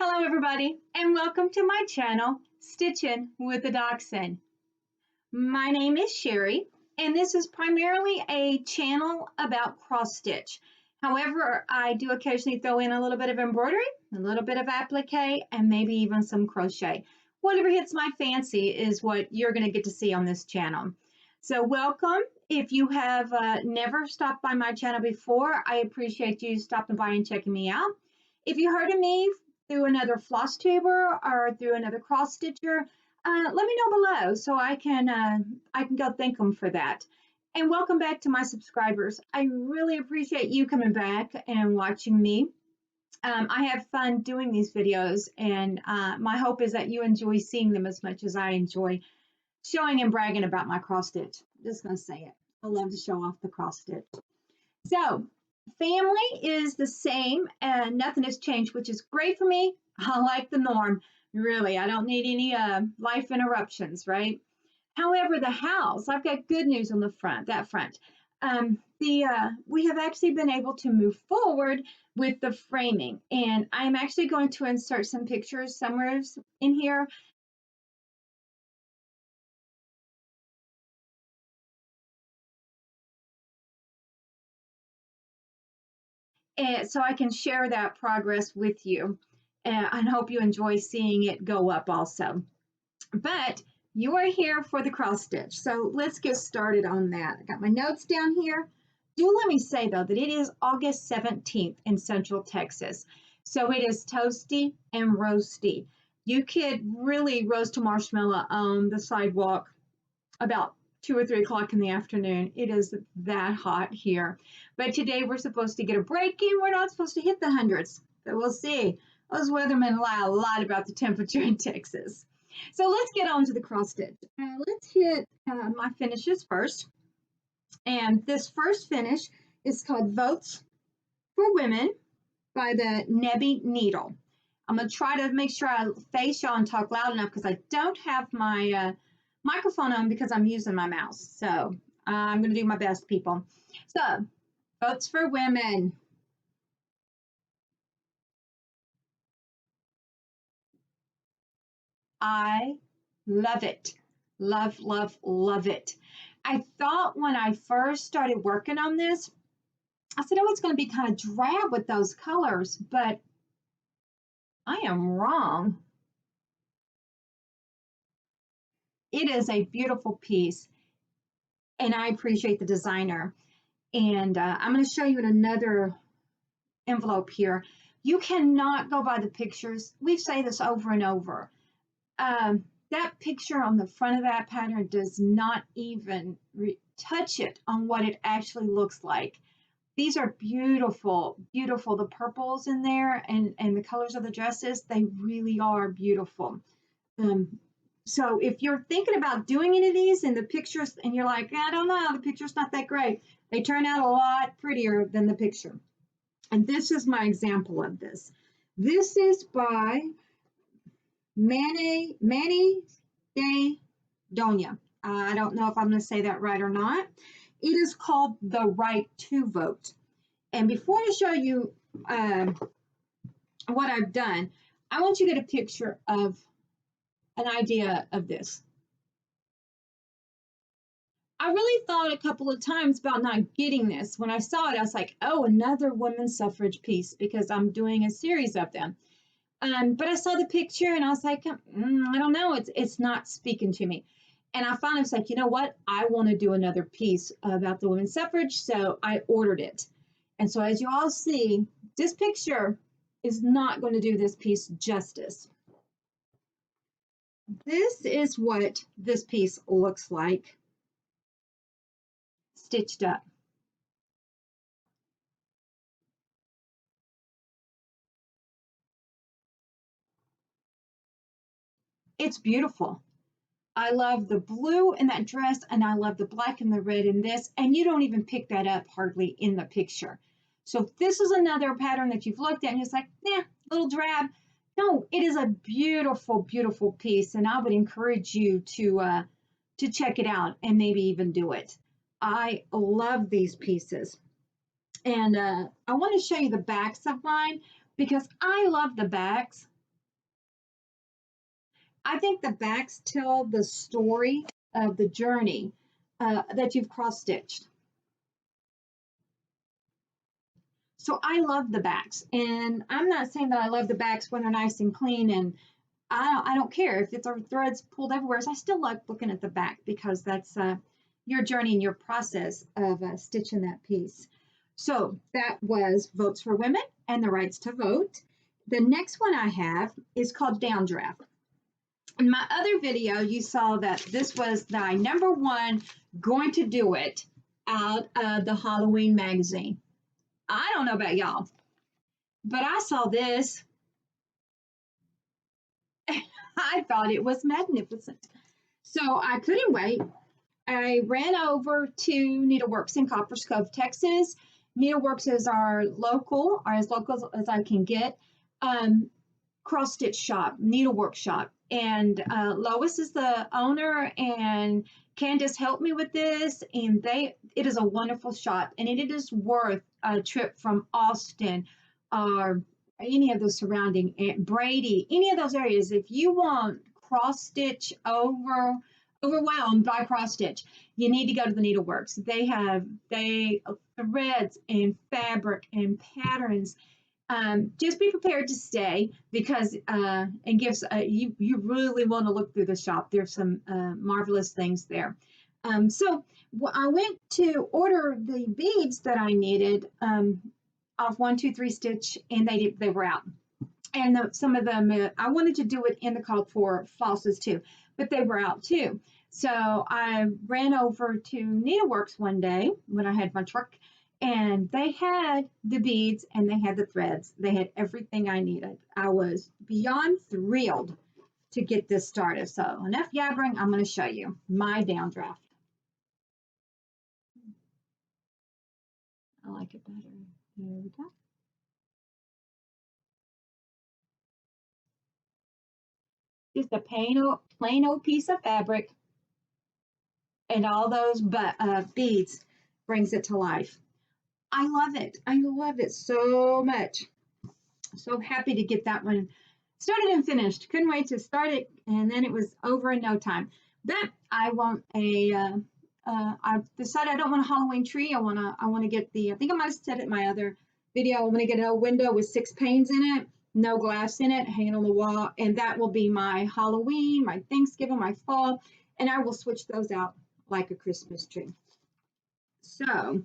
Hello everybody and welcome to my channel, Stitchin' with the Dachshund. My name is Sherry and this is primarily a channel about cross stitch. However, I do occasionally throw in a little bit of embroidery, a little bit of applique, and maybe even some crochet. Whatever hits my fancy is what you're going to get to see on this channel. So welcome. If you have never stopped by my channel before, I appreciate you stopping by and checking me out. If you heard of me through another Flosstuber or through another cross stitcher, let me know below so I can go thank them for that. And welcome back to my subscribers. I really appreciate you coming back and watching me. I have fun doing these videos, and my hope is that you enjoy seeing them as much as I enjoy showing and bragging about my cross stitch. I'm just going to say it. I love to show off the cross stitch. So family is the same and nothing has changed, which is great for me. I like the norm. Really, I don't need any life interruptions, right? However, the house, I've got good news on the front, that front. We have actually been able to move forward with the framing, and I'm actually going to insert some pictures somewhere in here. And so I can share that progress with you, and I hope you enjoy seeing it go up also. But you are here for the cross stitch, so let's get started on that. I got my notes down here. Do let me say though that it is August 17th in Central Texas, so it is toasty and roasty. You could really roast a marshmallow on the sidewalk about 2 or 3 o'clock in the afternoon. It is that hot here. But today we're supposed to get a break in. We're not supposed to hit the hundreds, but we'll see. Those weathermen lie a lot about the temperature in Texas. So let's get on to the cross stitch. Let's hit my finishes first. And this first finish is called Votes for Women by the Nebby Neddle. I'm going to try to make sure I face y'all and talk loud enough because I don't have my microphone on because I'm using my mouse. So I'm going to do my best, people. So, Votes for Women. I love it. Love, love, love it. I thought when I first started working on this, I said, oh, it's going to be kind of drab with those colors, but I am wrong. It is a beautiful piece, and I appreciate the designer. And I'm going to show you in another envelope here. You cannot go by the pictures. We say this over and over. That picture on the front of that pattern does not even touch it on what it actually looks like. These are beautiful, beautiful. The purples in there and the colors of the dresses, they really are beautiful. So if you're thinking about doing any of these in the pictures and you're like, I don't know, the picture's not that great, they turn out a lot prettier than the picture. And this is my example of this. This is by Manny de Donna. I don't know if I'm going to say that right or not. It is called The Right to Vote. And before I show you what I've done, I want you to get a picture of an idea of this. I really thought a couple of times about not getting this. When I saw it, I was like, oh, another women's suffrage piece, because I'm doing a series of them. But I saw the picture and I was like, I don't know, it's not speaking to me. And I finally was like, you know what? I want to do another piece about the women's suffrage, so I ordered it. And so as you all see, this picture is not going to do this piece justice. This is what this piece looks like, stitched up. It's beautiful. I love the blue in that dress, and I love the black and the red in this, and you don't even pick that up hardly in the picture. So if this is another pattern that you've looked at and it's like, nah, little drab. No, it is a beautiful, beautiful piece, and I would encourage you to check it out and maybe even do it. I love these pieces. And I want to show you the backs of mine because I love the backs I think the backs tell the story of the journey that you've cross stitched. So I love the backs, and I'm not saying that I love the backs when they're nice and clean, and I don't care if it's our threads pulled everywhere. So I still like looking at the back because that's your journey and your process of stitching that piece. So that was Votes for Women and the Rights to Vote. The next one I have is called Downdraft. In my other video, you saw that this was my #1 going to do it out of the Halloween magazine. I don't know about y'all, but I saw this. I thought it was magnificent. So I couldn't wait. I ran over to Needleworks in Coppers Cove, Texas. Needleworks is our local, or as local as I can get, cross stitch shop, needlework shop. And Lois is the owner, and Candace helped me with this. And it is a wonderful shop, and it is worth a trip from Austin or any of the surrounding Brady, any of those areas. If you want cross stitch overwhelmed by cross stitch, you need to go to the Needleworks. They have threads and fabric and patterns. Just be prepared to stay because and gives you really want to look through the shop. There's some marvelous things there. So I went to order the beads that I needed off 1, 2, 3 stitch, and they were out. And some of them I wanted to do it in the called for flosses too, but they were out too. So I ran over to Needleworks one day when I had my truck, and they had the beads and they had the threads. They had everything I needed. I was beyond thrilled to get this started. So enough yabbering, I'm going to show you my downdraft. I like it better. There we go. Just a plain old piece of fabric, and all those beads brings it to life. I love it. I love it so much. So happy to get that one started and finished. Couldn't wait to start it, and then it was over in no time. But I want I've decided I don't want a Halloween tree. I want to get I think I might have said it in my other video. I want to get a window with 6 panes in it, no glass in it, hanging on the wall, and that will be my Halloween, my Thanksgiving, my fall, and I will switch those out like a Christmas tree. So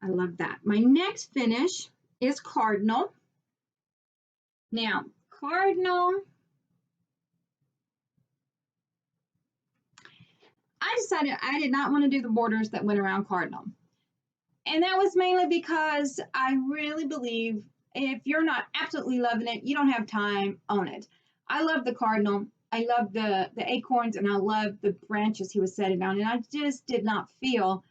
I love that. My next finish is Cardinal. Now, Cardinal, I decided I did not want to do the borders that went around Cardinal. And that was mainly because I really believe if you're not absolutely loving it, you don't have time on it. I love the Cardinal. I love the acorns, and I love the branches he was setting down. And I just did not feel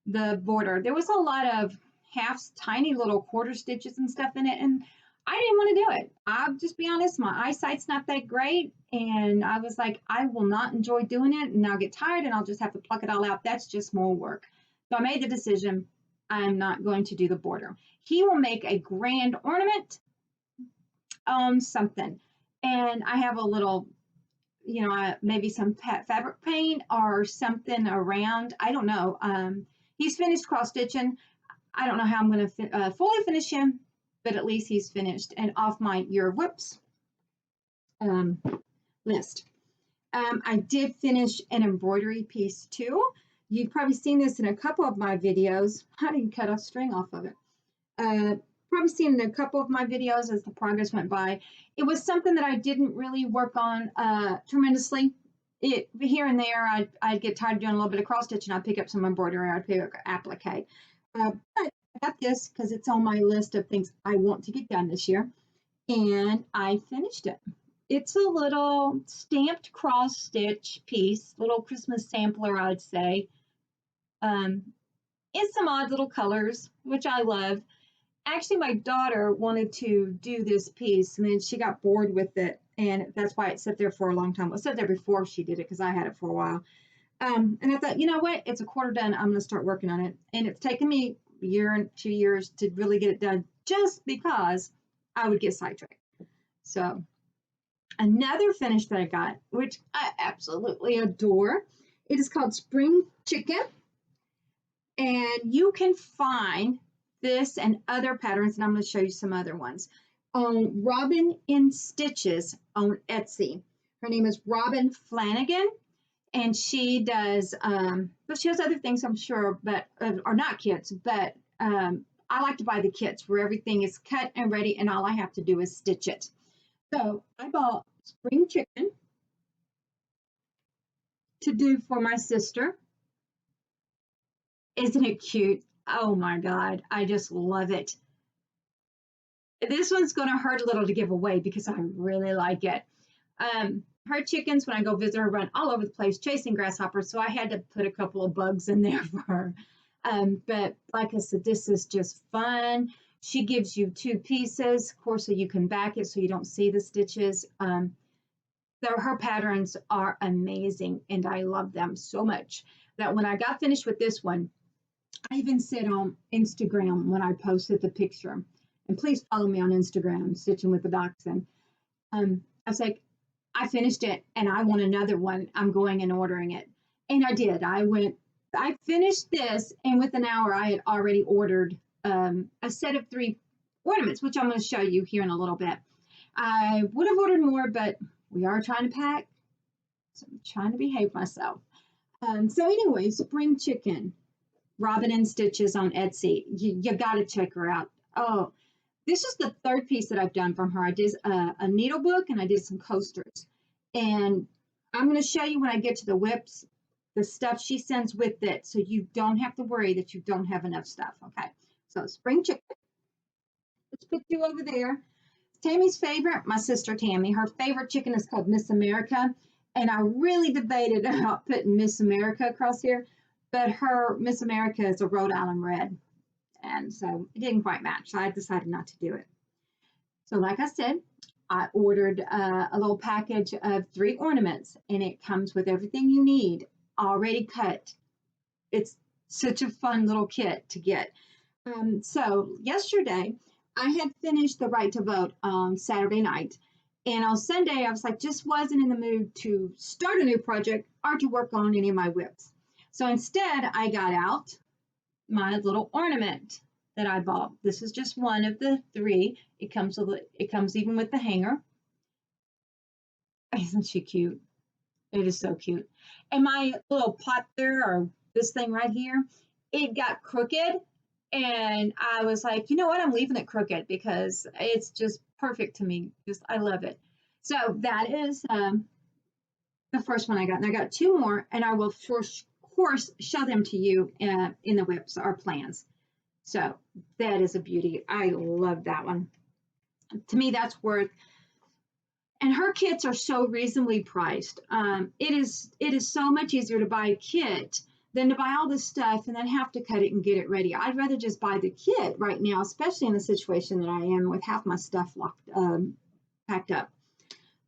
the border. There was a lot of halves, tiny little quarter stitches and stuff in it, and I didn't want to do it. I'll just be honest, my eyesight's not that great, and I was like, I will not enjoy doing it, and I'll get tired, and I'll just have to pluck it all out. That's just more work. So I made the decision, I'm not going to do the border. He will make a grand ornament on something, and I have a little, maybe some fabric paint or something around. I don't know. He's finished cross stitching. I don't know how I'm going to fully finish him, but at least he's finished and off my Your Whips list. I did finish an embroidery piece too. You've probably seen this in a couple of my videos. I didn't cut a string off of it. Probably seen in a couple of my videos as the progress went by. It was something that I didn't really work on tremendously. Here and there, I'd get tired of doing a little bit of cross stitch, and I'd pick up some embroidery, or I'd pick up applique. But I got this because it's on my list of things I want to get done this year, and I finished it. It's a little stamped cross stitch piece, little Christmas sampler, I'd say. It's some odd little colors, which I love. Actually, my daughter wanted to do this piece, and then she got bored with it, and that's why it sat there for a long time. It sat there before she did it because I had it for a while. And I thought, you know what? It's a quarter done. I'm going to start working on it. And it's taken me a year and 2 years to really get it done just because I would get sidetracked. So Another finish that I got, which I absolutely adore, it is called Spring Chicken. And you can find this and other patterns, and I'm going to show you some other ones, on Robin in Stitches on Etsy. Her name is Robin Flanagan, and she does, well, she has other things, I'm sure, but are not kits, but I like to buy the kits where everything is cut and ready, and all I have to do is stitch it. So I bought Spring Chicken to do for my sister. Isn't it cute? Oh my God, I just love it. This one's going to hurt a little to give away because I really like it. Her chickens, when I go visit her, run all over the place chasing grasshoppers, so I had to put a couple of bugs in there for her. But like I said, this is just fun. She gives you 2 pieces, of course, so you can back it so you don't see the stitches. Her patterns are amazing, and I love them so much that when I got finished with this one, I even said on Instagram when I posted the picture, and please follow me on Instagram, Stitching with the Dachshund. I was like, I finished it and I want another one. I'm going and ordering it. And I did. I finished this, and within an hour, I had already ordered a set of 3 ornaments, which I'm going to show you here in a little bit. I would have ordered more, but we are trying to pack, so I'm trying to behave myself. So anyway, Spring Chicken, Robin in Stitches on Etsy. You got to check her out. Oh, this is the 3rd piece that I've done from her. I did a needle book and I did some coasters. And I'm going to show you when I get to the whips, the stuff she sends with it, so you don't have to worry that you don't have enough stuff. Okay, so Spring Chicken. Let's put you over there. Tammy's favorite, my sister Tammy, her favorite chicken is called Miss America. And I really debated about putting Miss America across here, but her Miss America is a Rhode Island red. And so it didn't quite match. So I decided not to do it. So like I said, I ordered a little package of 3 ornaments, and it comes with everything you need already cut. It's such a fun little kit to get. So yesterday, I had finished the Right to Vote on Saturday night. And on Sunday, I was like, just wasn't in the mood to start a new project or to work on any of my whips. So instead, I got out my little ornament that I bought. This is just one of the 3. It comes even with the hanger. Isn't she cute? It is so cute. And my little pot there, or this thing right here, it got crooked. And I was like, you know what? I'm leaving it crooked because it's just perfect to me. Just, I love it. So that is the first one I got. And I got 2 more, and I will, of course, show them to you in the whips or plans. So that is a beauty. I love that one. To me, that's worth, and her kits are so reasonably priced. It is so much easier to buy a kit than to buy all this stuff and then have to cut it and get it ready. I'd rather just buy the kit right now, especially in the situation that I am with half my stuff packed up.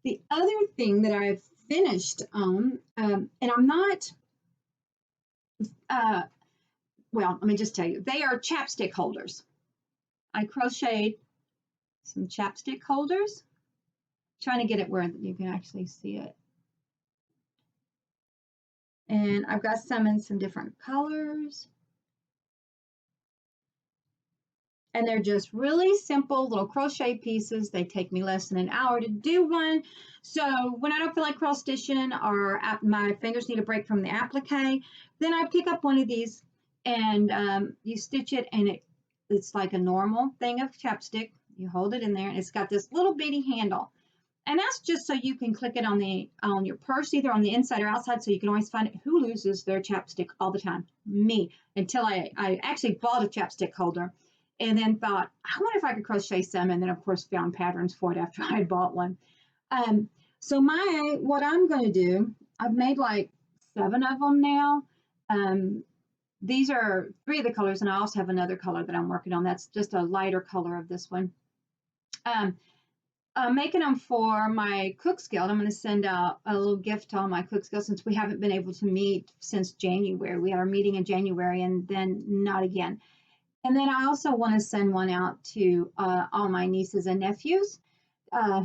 The other thing that I've finished on, and I'm not, well, let me just tell you, they are chapstick holders. I crocheted some chapstick holders, trying to get it where you can actually see it. And I've got some in some different colors. And they're just really simple little crochet pieces. They take me less than an hour to do one. So when I don't feel like cross stitching or my fingers need a break from the applique, then I pick up one of these and you stitch it, and it's like a normal thing of chapstick. You hold it in there, and it's got this little bitty handle. And that's just so you can click it on your purse, either on the inside or outside, so you can always find it. Who loses their chapstick all the time? Me, until I actually bought a chapstick holder and then thought, I wonder if I could crochet some, and then of course found patterns for it after I bought one. So what I'm going to do, I've made like 7 of them now. These are 3 of the colors, and I also have another color that I'm working on. That's just a lighter color of this one. I'm making them for my Cook's Guild. I'm going to send out a little gift to all my Cook's Guild, since we haven't been able to meet since January. We had our meeting in January and then not again. And then I also want to send one out to all my nieces and nephews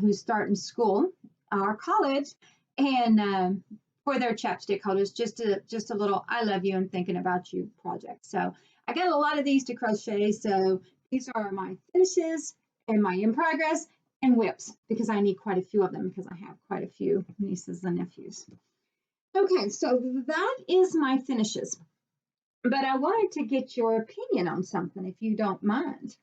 who start in school. our college, and for their chapstick holders, just a little I love you and thinking about you project. So I got a lot of these to crochet. So these are my finishes and my in progress and whips, because I need quite a few of them because I have quite a few nieces and nephews. Okay, so that is my finishes. But I wanted to get your opinion on something, if you don't mind.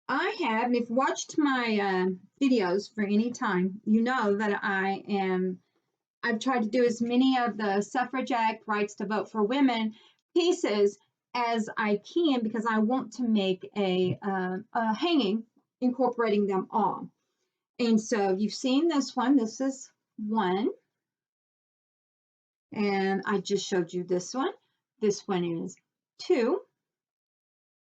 I have, and if you've watched my videos for any time, you know that I've tried to do as many of the Suffrage Act, rights to vote for women pieces as I can, because I want to make a hanging incorporating them all. And so you've seen this one. This is one. And I just showed you this one. This one is 2.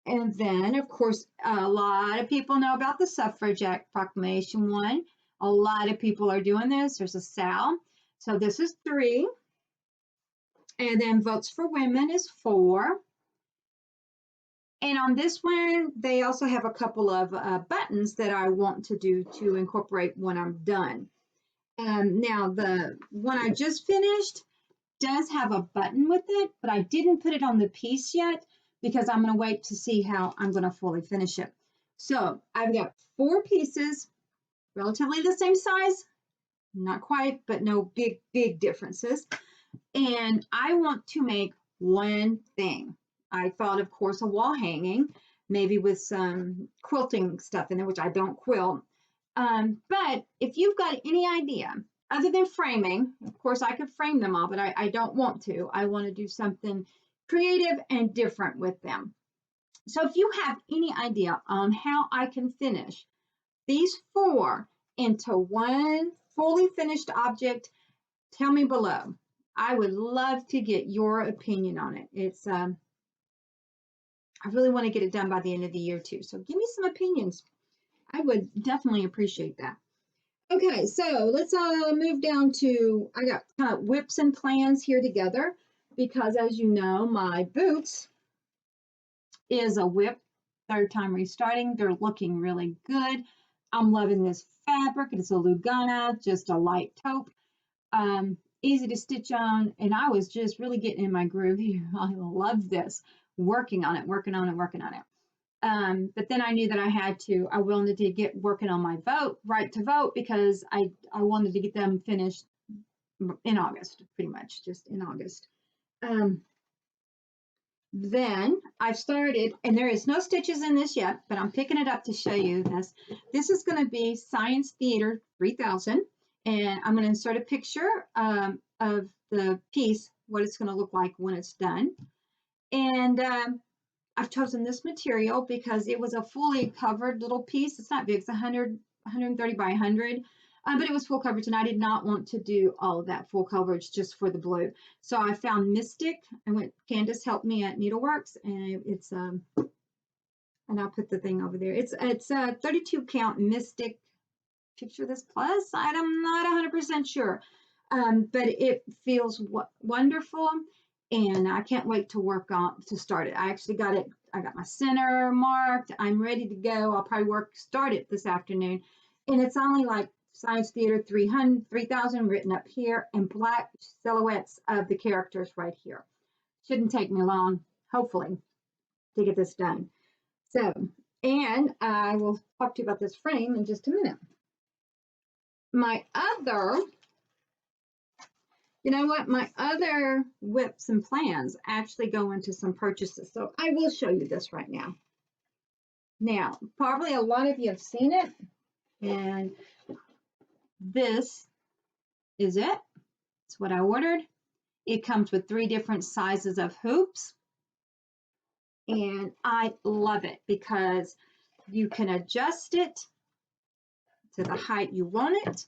And then, of course, a lot of people know about the Suffrage Act Proclamation 1. A lot of people are doing this. There's a Sal. So this is 3. And then Votes for Women is 4. And on this one, they also have a couple of buttons that I want to do to incorporate when I'm done. Now, the one I just finished does have a button with it, but I didn't put it on the piece yet because I'm going to wait to see how I'm going to fully finish it. So I've got 4 pieces, relatively the same size, not quite, but no big differences. And I want to make one thing. I thought, of course, a wall hanging, maybe with some quilting stuff in there, which I don't quilt. But if you've got any idea, other than framing, of course, I could frame them all, but I don't want to. I want to do something creative and different with them. So if you have any idea on how I can finish these 4 into one fully finished object, tell me below. I would love to get your opinion on it. It's I really want to get it done by the end of the year too. So give me some opinions. I would definitely appreciate that. Okay, so let's move down to, I got kind of whips and plans here together, because as you know, my boots is a whip. 3rd time restarting. They're looking really good. I'm loving this fabric. It's a Lugana, just a light taupe. Easy to stitch on, and I was just really getting in my groove here. I love this. Working on it. But then I knew that I wanted to get working on my right to vote, because I wanted to get them finished in August, pretty much just in August. Then I've started, and there is no stitches in this yet, but I'm picking it up to show you this. This is going to be Science Theater 3000, and I'm going to insert a picture of the piece, what it's going to look like when it's done. And I've chosen this material because it was a fully covered little piece. It's not big, it's 130 by 100, but it was full coverage, and I did not want to do all of that full coverage just for the blue. So I found Mystic. Candace helped me at Needleworks, and it's and I'll put the thing over there. It's a 32 count Mystic. Picture this plus. I'm not 100% sure, but it feels wonderful. And I can't wait to start it. I actually got it. I got my center marked. I'm ready to go. I'll probably start it this afternoon. And it's only like Science Theater 3000 written up here, and black silhouettes of the characters right here. Shouldn't take me long, hopefully, to get this done. So, and I will talk to you about this frame in just a minute. My other whips and plans actually go into some purchases. So I will show you this right now. Now, probably a lot of you have seen it, and this is it. It's what I ordered. It comes with 3 different sizes of hoops, and I love it because you can adjust it to the height you want it.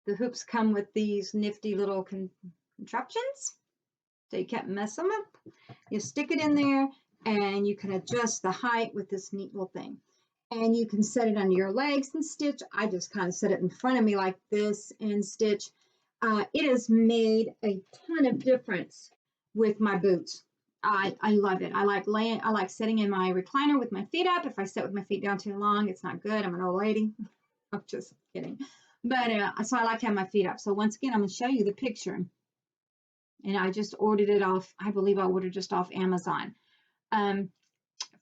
The hoops come with these nifty little contraptions, so you can't mess them up. You stick it in there, and you can adjust the height with this neat little thing. And you can set it under your legs and stitch. I just kind of set it in front of me like this and stitch. It has made a ton of difference with my boots. I love it. I like sitting in my recliner with my feet up. If I sit with my feet down too long, it's not good. I'm an old lady. I'm just kidding. But so I like to have my feet up. So once again, I'm going to show you the picture. And I just ordered it off, I believe I ordered just off Amazon.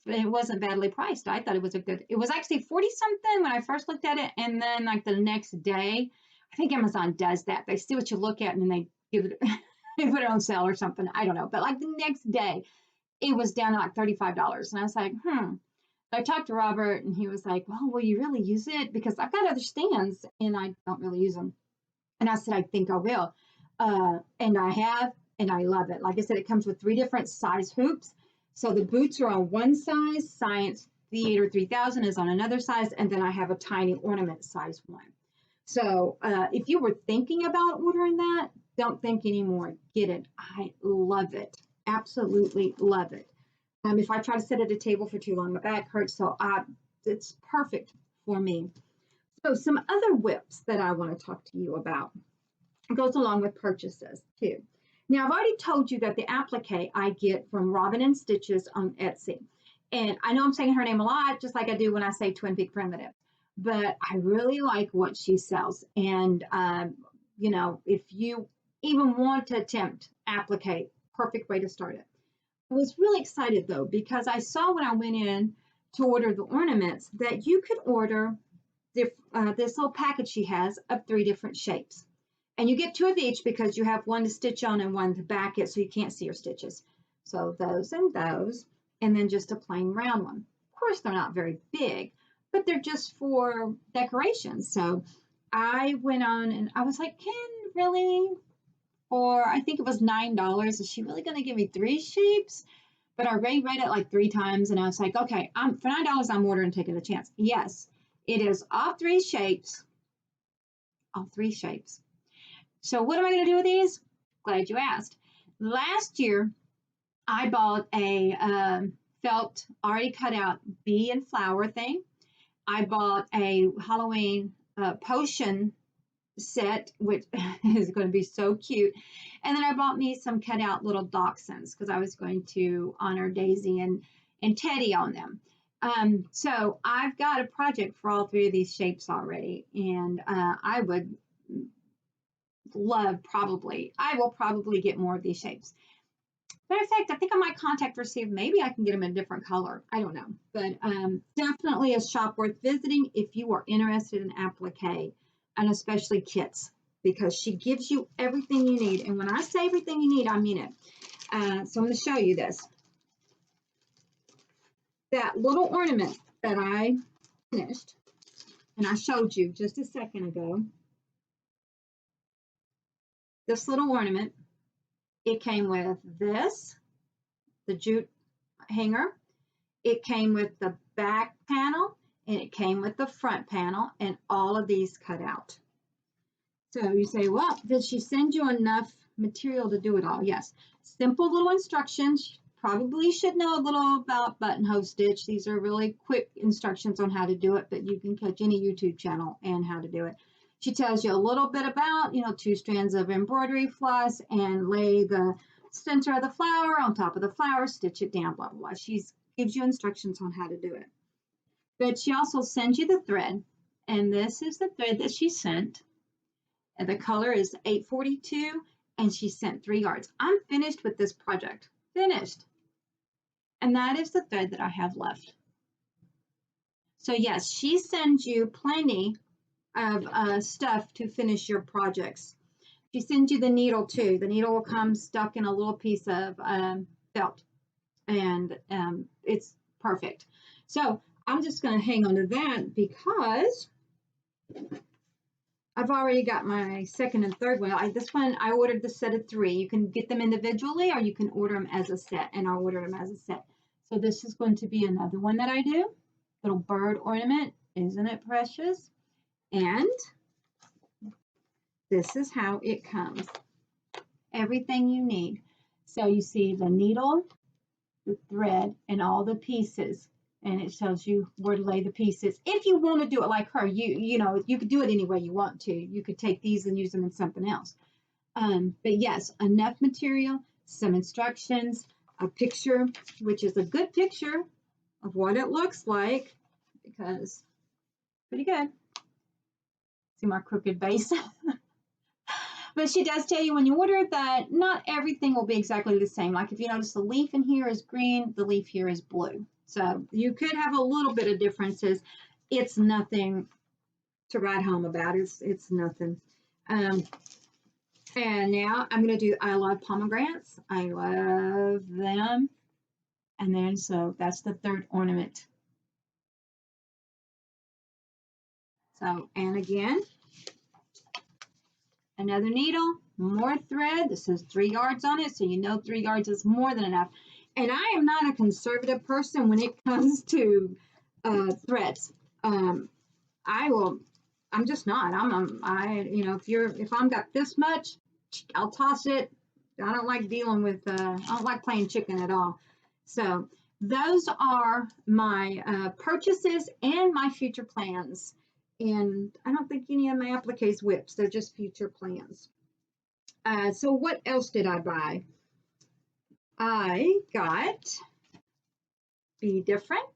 It wasn't badly priced. I thought it was it was actually 40 something when I first looked at it. And then like the next day, I think Amazon does that. They see what you look at and then they give it, they put it on sale or something. I don't know. But like the next day, it was down to like $35. And I was like, I talked to Robert and he was like, well, will you really use it? Because I've got other stands and I don't really use them. And I said, I think I will. And I have, and I love it. Like I said, it comes with 3 different size hoops. So the boots are on one size, Science Theater 3000 is on another size, and then I have a tiny ornament size one. So if you were thinking about ordering that, don't think anymore. Get it. I love it. Absolutely love it. If I try to sit at a table for too long, my back hurts, so it's perfect for me. So some other whips that I want to talk to you about. It goes along with purchases too. Now, I've already told you that the applique I get from Robin and Stitches on Etsy. And I know I'm saying her name a lot, just like I do when I say Twin Peak Primitive. But I really like what she sells. And, you know, if you even want to attempt applique, perfect way to start it. I was really excited, though, because I saw when I went in to order the ornaments that you could order this little package she has of 3 different shapes. And you get 2 of each because you have one to stitch on and one to back it so you can't see your stitches. So those and those, and then just a plain round one. Of course, they're not very big, but they're just for decoration. So I went on and I was like, really? For, I think it was $9, is she really going to give me 3 shapes? But I already read it like 3 times and I was like, okay, for $9, I'm ordering, taking a chance. Yes, it is all 3 shapes. All 3 shapes. So what am I going to do with these? Glad you asked. Last year, I bought a felt already cut out bee and flower thing. I bought a Halloween potion set, which is going to be so cute. And then I bought me some cut out little dachshunds because I was going to honor Daisy and Teddy on them. So I've got a project for all 3 of these shapes already. And I would I will probably get more of these shapes. Matter of fact, I think I might contact her, see if maybe I can get them in a different color. I don't know. But definitely a shop worth visiting if you are interested in applique, and especially kits, because she gives you everything you need. And when I say everything you need, I mean it. So I'm going to show you this. That little ornament that I finished, and I showed you just a second ago, this little ornament, it came with this, the jute hanger. It came with the back panel, and it came with the front panel, and all of these cut out. So you say, well, did she send you enough material to do it all? Yes. Simple little instructions. Probably should know a little about buttonhole stitch. These are really quick instructions on how to do it, but you can catch any YouTube channel and how to do it. She tells you a little bit about, 2 strands of embroidery floss and lay the center of the flower on top of the flower, stitch it down, blah, blah, blah. She gives you instructions on how to do it. But she also sends you the thread, and this is the thread that she sent. And the color is 842, and she sent 3 yards. I'm finished with this project. Finished. And that is the thread that I have left. So yes, she sends you plenty of stuff to finish your projects. She sends you the needle too. The needle will come stuck in a little piece of felt, and it's perfect. So I'm just going to hang on to that because I've already got my second and third one. This one, I ordered the set of 3. You can get them individually or you can order them as a set, and I ordered them as a set. So this is going to be another one that I do. Little bird ornament. Isn't it precious? And this is how it comes. Everything you need. So you see the needle, the thread, and all the pieces. And it tells you where to lay the pieces. If you want to do it like her, you could do it any way you want to. You could take these and use them in something else. But yes, enough material, some instructions, a picture, which is a good picture of what it looks like, because pretty good. See my crooked base. But she does tell you when you order that not everything will be exactly the same. Like if you notice the leaf in here is green, the leaf here is blue. So you could have a little bit of differences. It's nothing to write home about. It's nothing. And now I'm going to do, I love pomegranates. I love them. And then, so that's the third ornament. So, and again, another needle, more thread. This has 3 yards on it, so you know 3 yards is more than enough. And I am not a conservative person when it comes to threads. I'm just not. If I'm got this much, I'll toss it. I don't like dealing with, I don't like playing chicken at all. So those are my purchases and my future plans. And I don't think any of my appliques whips. They're just future plans. So what else did I buy? I got Be Different,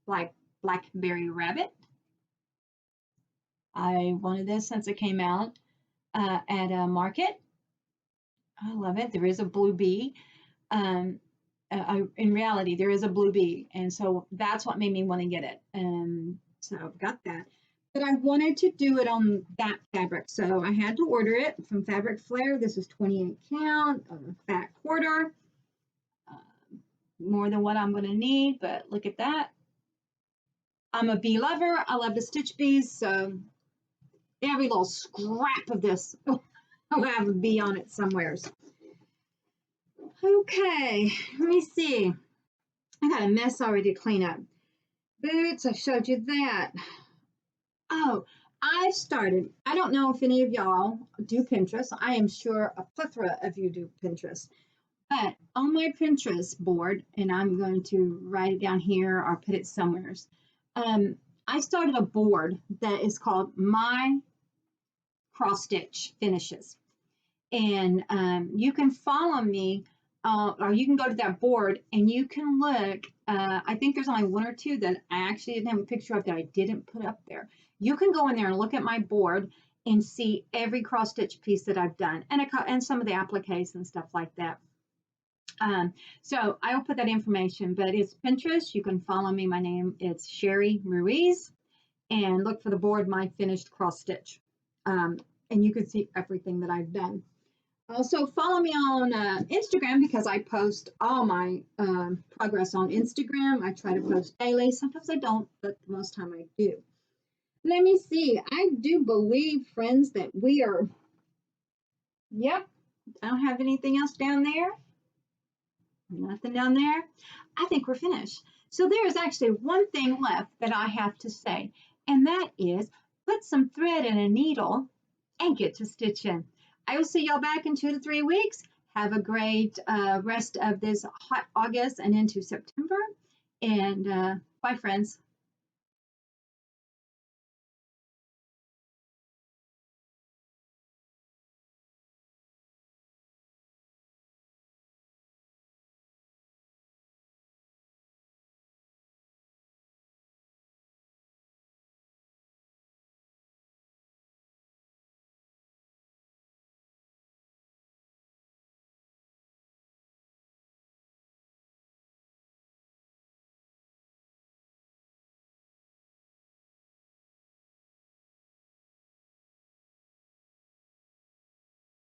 like Blackberry Rabbit. I wanted this since it came out at a market. I love it. There is a blue bee. In reality, there is a blue bee. And so that's what made me want to get it. So I've got that. But I wanted to do it on that fabric. So I had to order it from Fabric Flair. This is 28 count, fat quarter. More than what I'm going to need, but look at that. I'm a bee lover. I love to stitch bees. So every little scrap of this will have a bee on it somewheres. Okay, let me see. I got a mess already to clean up. Boots, I showed you that. Oh, I've started. I don't know if any of y'all do Pinterest. I am sure a plethora of you do Pinterest. But on my Pinterest board, and I'm going to write it down here or put it somewhere, I started a board that is called My Cross Stitch Finishes. And you can follow me, or you can go to that board and you can look. I think there's only 1 or 2 that I actually didn't have a picture of that I didn't put up there. You can go in there and look at my board and see every cross stitch piece that I've done, and some of the appliques and stuff like that. So I'll put that information, but it's Pinterest. You can follow me. My name is Sherry Ruiz, and look for the board, My Finished Cross Stitch. And you can see everything that I've done. Also follow me on Instagram, because I post all my progress on Instagram. I try to post daily. Sometimes I don't, but most time I do. Let me see. I do believe, friends, that we are, yep, I don't have anything else down there. Nothing down there. I think we're finished. So there is actually one thing left that I have to say, and that is put some thread in a needle and get to stitching. I will see y'all back in 2 to 3 weeks. Have a great rest of this hot August and into September. And bye, friends.